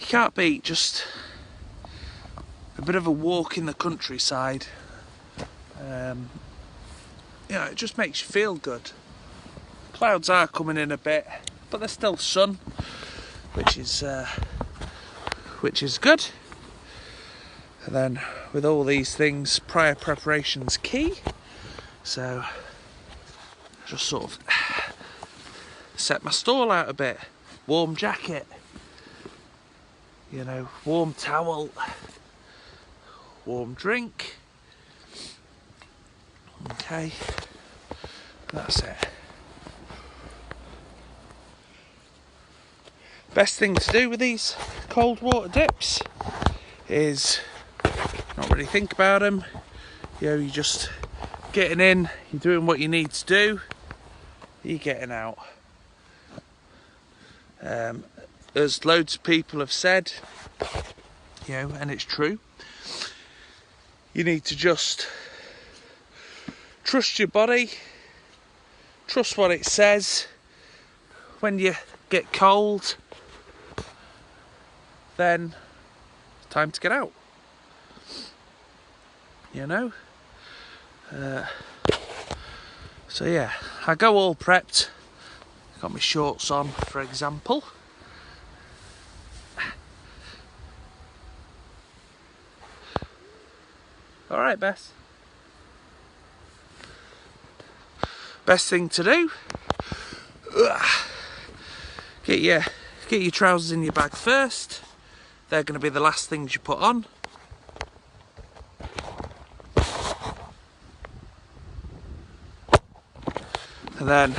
can't beat just a bit of a walk in the countryside. You know, it just makes you feel good. Clouds are coming in a bit, but there's still sun, which is good. And then with all these things, prior preparation's key. So just sort of set my stall out a bit. Warm jacket, you know, warm towel, warm drink. Okay, that's it. Best thing to do with these cold water dips is not really think about them. You know, you're just getting in, you're doing what you need to do, you're getting out. As loads of people have said, you know, and it's true, you need to just trust your body, trust what it says. When you get cold, then it's time to get out, you know. So yeah, I go all prepped. Got my shorts on, for example. All right, Bess. Best thing to do: get your trousers in your bag first. They're going to be the last things you put on. And then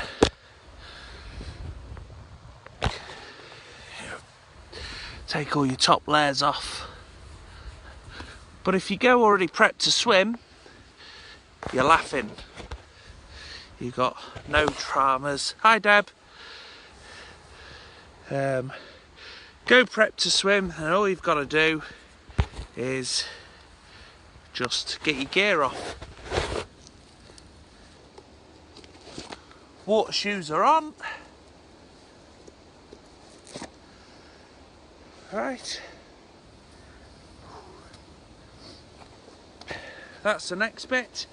take all your top layers off. But if you go already prepped to swim, you're laughing. You've got no dramas. Hi, Deb. Go prepped to swim, and all you've got to do is just get your gear off. Water shoes are on. Right. That's the next bit.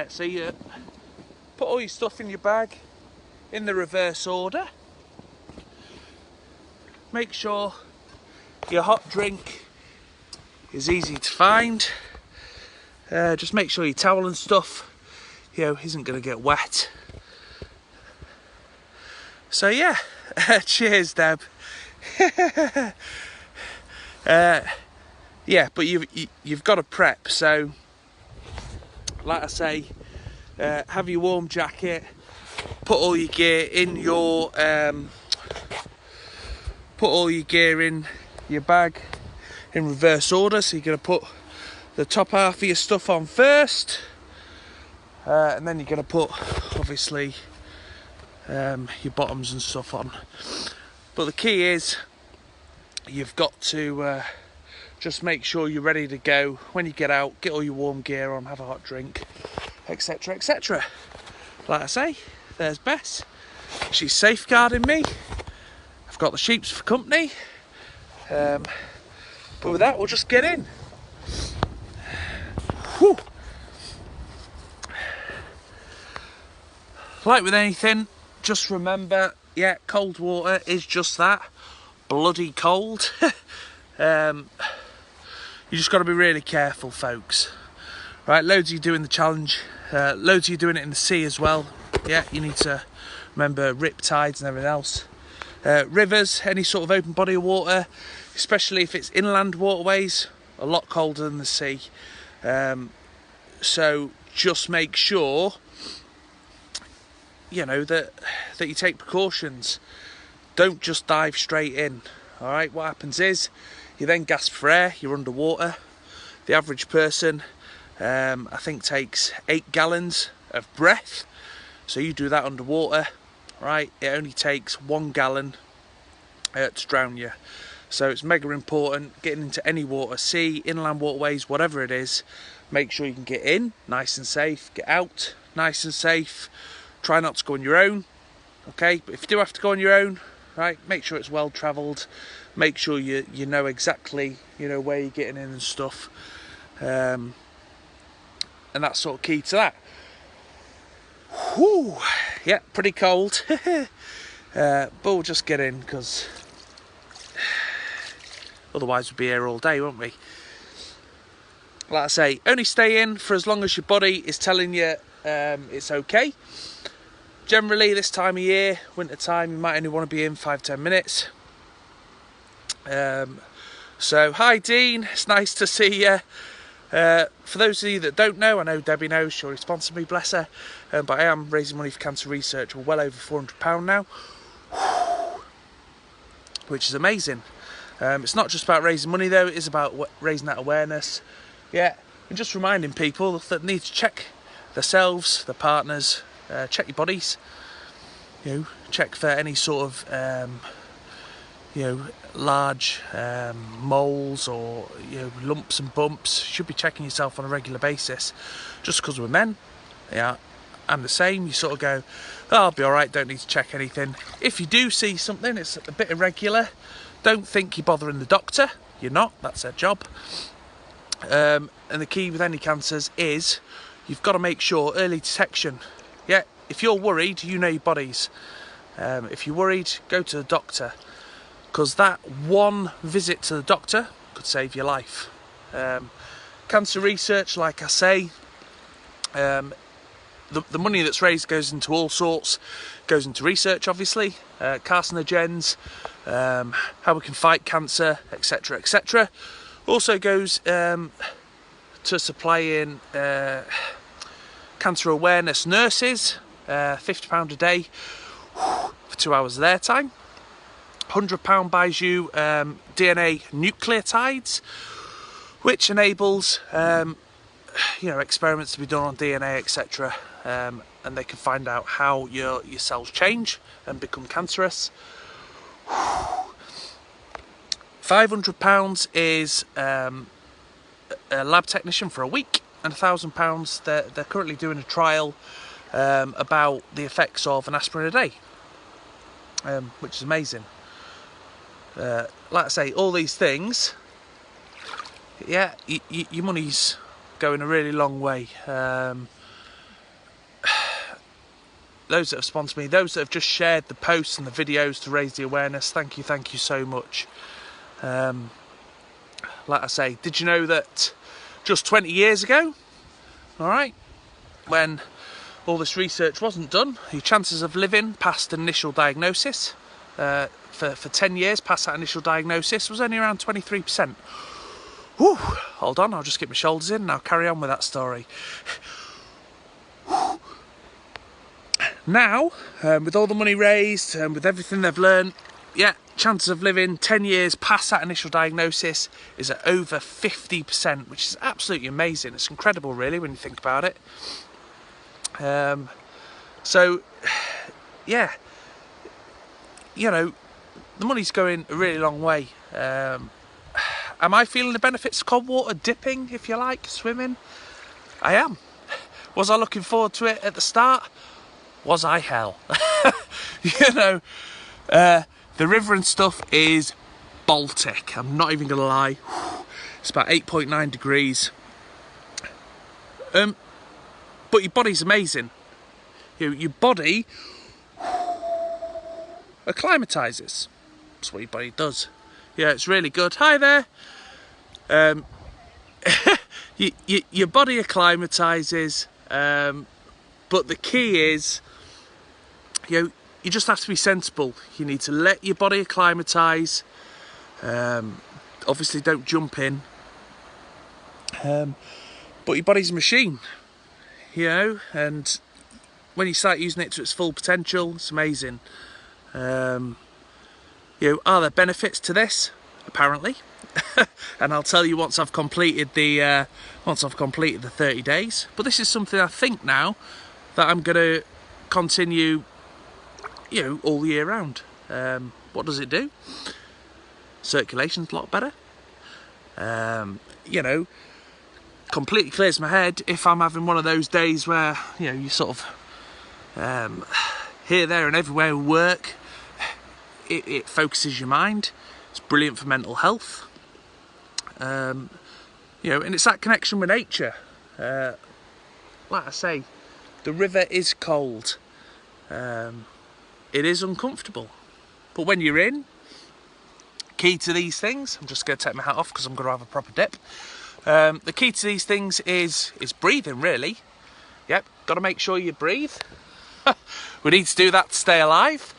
So you put all your stuff in your bag in the reverse order. Make sure your hot drink is easy to find. Just make sure your towel and stuff, you know, isn't going to get wet. So yeah, cheers, Deb. Yeah, but you've got to prep. So, like I say, have your warm jacket. Put all your gear in your bag in reverse order. So you're going to put the top half of your stuff on first, and then you're going to put, obviously, your bottoms and stuff on. But the key is you've got to just make sure you're ready to go when you get out. Get all your warm gear on, have a hot drink, etc, etc. Like I say, there's Bess. She's safeguarding me. I've got the sheeps for company. But with that, we'll just get in. Whew. Like with anything, just remember, yeah, cold water is just that, bloody cold. You just got to be really careful, folks. Right, loads of you doing the challenge, loads of you doing it in the sea as well. Yeah, you need to remember rip tides and everything else. Rivers, any sort of open body of water, especially if it's inland waterways, a lot colder than the sea. So just make sure, you know, that you take precautions. Don't just dive straight in. All right, what happens is you then gasp for air, you're underwater. The average person, I think, takes 8 gallons of breath. So you do that underwater, right? It only takes 1 gallon to drown you. So it's mega important getting into any water, sea, inland waterways, whatever it is. Make sure you can get in nice and safe, get out nice and safe. Try not to go on your own, okay? But if you do have to go on your own, right? Make sure it's well travelled. Make sure you know exactly, you know, where you're getting in and stuff. And that's sort of key to that. Whew, yeah, pretty cold. But we'll just get in, because otherwise we'd be here all day, won't we? Like I say, only stay in for as long as your body is telling you it's okay. Generally, this time of year, winter time, you might only want to be in 5-10 minutes. So, hi Dean, it's nice to see you. For those of you that don't know, I know Debbie knows, she already sponsored me, bless her. But I am raising money for cancer research. We're well over £400 now, which is amazing. It's not just about raising money though, it is about raising that awareness. Yeah, and just reminding people that need to check themselves, their partners, check your bodies. You know, check for any sort of you know, large moles or, you know, lumps and bumps. You should be checking yourself on a regular basis. Just because we're men, yeah, I'm the same. You sort of go, oh, I'll be all right, don't need to check anything. If you do see something, it's a bit irregular, don't think you're bothering the doctor. You're not, that's their job. And the key with any cancers is you've got to make sure early detection. Yeah, if you're worried, you know your bodies. If you're worried, go to the doctor, because that one visit to the doctor could save your life. Cancer research, like I say, the money that's raised goes into all sorts, goes into research obviously, carcinogens, how we can fight cancer, etc, etc. Also goes to supplying cancer awareness nurses, £50 a day for 2 hours of their time. £100 buys you DNA nucleotides, which enables you know, experiments to be done on DNA, etc. And they can find out how your cells change and become cancerous. £500 is a lab technician for a week, and £1,000 they're currently doing a trial about the effects of an aspirin a day, which is amazing. Like I say, all these things, yeah, your money's going a really long way. Those that have sponsored me, those that have just shared the posts and the videos to raise the awareness, thank you so much. Like I say, did you know that just 20 years ago, alright, when all this research wasn't done, your chances of living past initial diagnosis, for 10 years past that initial diagnosis, was only around 23%. Whew, hold on, I'll just get my shoulders in and I'll carry on with that story. Now, with all the money raised and with everything they've learned, yeah, chances of living 10 years past that initial diagnosis is at over 50%, which is absolutely amazing. It's incredible, really, when you think about it. So, yeah, you know, the money's going a really long way. Am I feeling the benefits of cold water? Dipping, if you like, swimming? I am. Was I looking forward to it at the start? Was I hell? You know, the river and stuff is Baltic. I'm not even gonna lie. It's about 8.9 degrees. But your body's amazing. Your body acclimatises. That's what your body does. Yeah, it's really good. Hi there. Your body acclimatises, but the key is, you just have to be sensible. You need to let your body acclimatise. Obviously, don't jump in. But your body's a machine, you know, and when you start using it to its full potential, it's amazing. Are there benefits to this? Apparently. And I'll tell you once I've completed the 30 days. But this is something I think now that I'm going to continue, all year round. What does it do? Circulation's a lot better. Completely clears my head if I'm having one of those days where, you sort of here, there and everywhere work. it focuses your mind. It's brilliant for mental health. You know, and it's that connection with nature. Like I say, the river is cold. It is uncomfortable. But when you're in, key to these things, I'm just going to take my hat off because I'm going to have a proper dip. The key to these things is breathing, really. Yep, got to make sure you breathe. We need to do that to stay alive.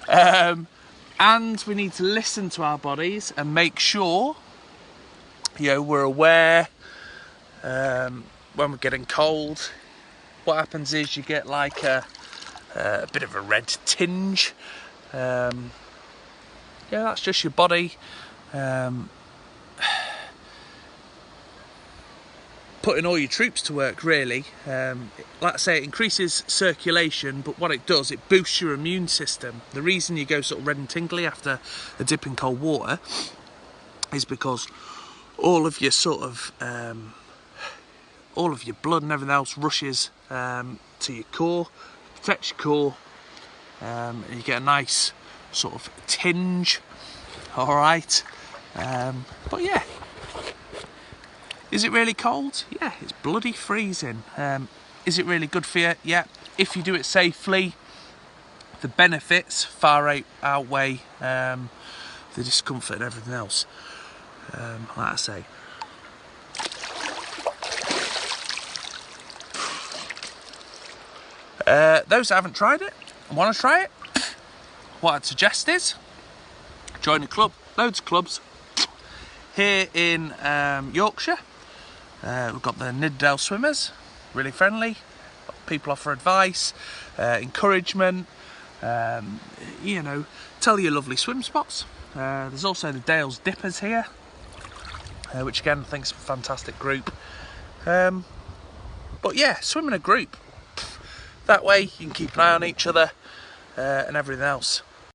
And we need to listen to our bodies and make sure, you know, we're aware when we're getting cold. What happens is you get like a bit of a red tinge. Yeah, that's just your body putting all your troops to work, really. Like I say, it increases circulation, but what it does, it boosts your immune system. The reason you go sort of red and tingly after a dip in cold water is because all of your sort of all of your blood and everything else rushes to your core, protects your core, and you get a nice sort of tinge. All right, but yeah. Is it really cold? Yeah, it's bloody freezing. Is it really good for you? Yeah, if you do it safely, the benefits far outweigh the discomfort and everything else. Like I say. Those that haven't tried it and want to try it, what I'd suggest is join a club. Loads of clubs here in Yorkshire. We've got the Nidderdale Swimmers, really friendly. People offer advice, encouragement, you know, tell you lovely swim spots. There's also the Dales Dippers here, which again I think is a fantastic group. But yeah, swim in a group. That way you can keep an eye on each other and everything else.